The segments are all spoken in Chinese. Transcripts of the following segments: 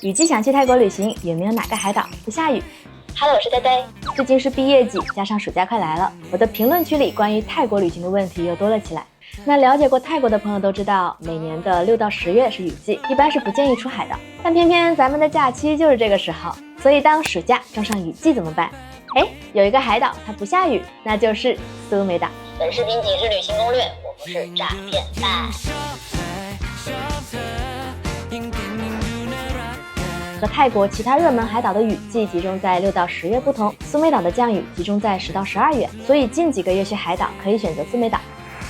雨季想去泰国旅行，有没有哪个海岛不下雨？ Hello， 我是呆呆。最近是毕业季，加上暑假快来了，我的评论区里关于泰国旅行的问题又多了起来。那了解过泰国的朋友都知道，每年的6到10月是雨季，一般是不建议出海的。但偏偏咱们的假期就是这个时候，所以当暑假撞上雨季怎么办？有一个海岛它不下雨，那就是苏梅岛。本视频仅是旅行攻略，我不是诈骗犯。和泰国其他热门海岛的雨季集中在6到10月不同，苏梅岛的降雨集中在10到12月，所以近几个月去海岛可以选择苏梅岛。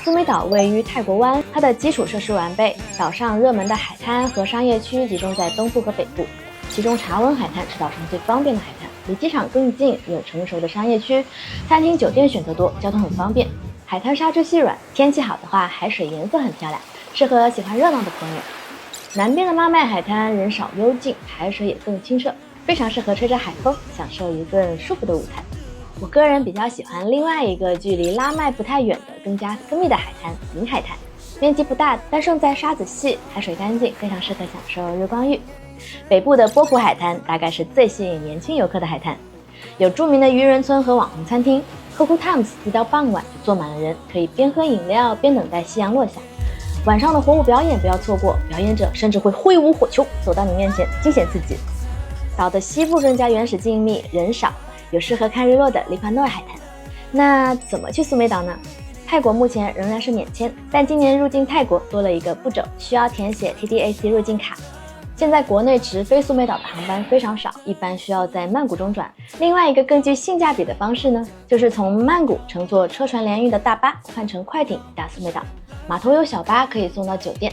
苏梅岛位于泰国湾，它的基础设施完备，岛上热门的海滩和商业区集中在东部和北部，其中查温海滩是岛上最方便的海滩，离机场更近，有成熟的商业区，餐厅酒店选择多，交通很方便。海滩沙质细软，天气好的话，海水颜色很漂亮，适合喜欢热闹的朋友。南边的拉麦海滩人少幽静，海水也更清澈，非常适合吹着海风，享受一顿舒服的午餐。我个人比较喜欢另外一个距离拉麦不太远的更加私密的海滩——银海滩，面积不大，但胜在沙子细，海水干净，非常适合享受日光浴。北部的波普海滩大概是最吸引年轻游客的海滩，有著名的渔人村和网红餐厅。Coco Times 一到傍晚就坐满了人，可以边喝饮料边等待夕阳落下。晚上的火舞表演不要错过，表演者甚至会挥舞火球走到你面前，惊险刺激。岛的西部更加原始静谧，人少，有适合看日落的利帕诺尔海滩。那怎么去苏梅岛呢？泰国目前仍然是免签，但今年入境泰国多了一个步骤，需要填写 TDAC 入境卡。现在国内直飞苏梅岛的航班非常少，一般需要在曼谷中转。另外一个更具性价比的方式呢，就是从曼谷乘坐车船联运的大巴换乘快艇抵达苏梅岛，码头有小巴可以送到酒店。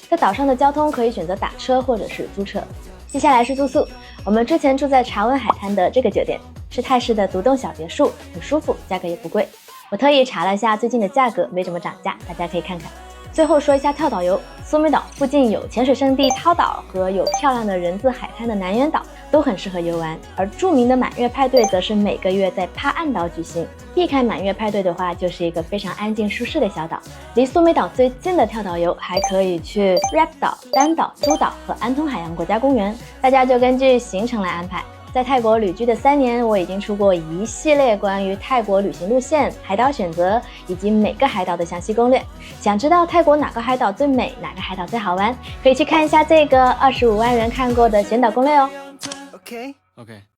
在岛上的交通可以选择打车或者是租车。接下来是住宿，我们之前住在查温海滩的这个酒店，是泰式的独栋小别墅，很舒服，价格也不贵。我特意查了下最近的价格，没怎么涨价，大家可以看看。最后说一下跳岛游，苏梅岛附近有潜水圣地涛岛和有漂亮的人字海滩的南园岛，都很适合游玩。而著名的满月派对则是每个月在帕岸岛举行。避开满月派对的话，就是一个非常安静舒适的小岛。离苏梅岛最近的跳岛游还可以去 Rap 岛、丹岛、诸岛和安通海洋国家公园，大家就根据行程来安排。在泰国旅居的3年，我已经出过一系列关于泰国旅行路线、海岛选择以及每个海岛的详细攻略。想知道泰国哪个海岛最美，哪个海岛最好玩，可以去看一下这个25万人看过的选岛攻略哦。OK。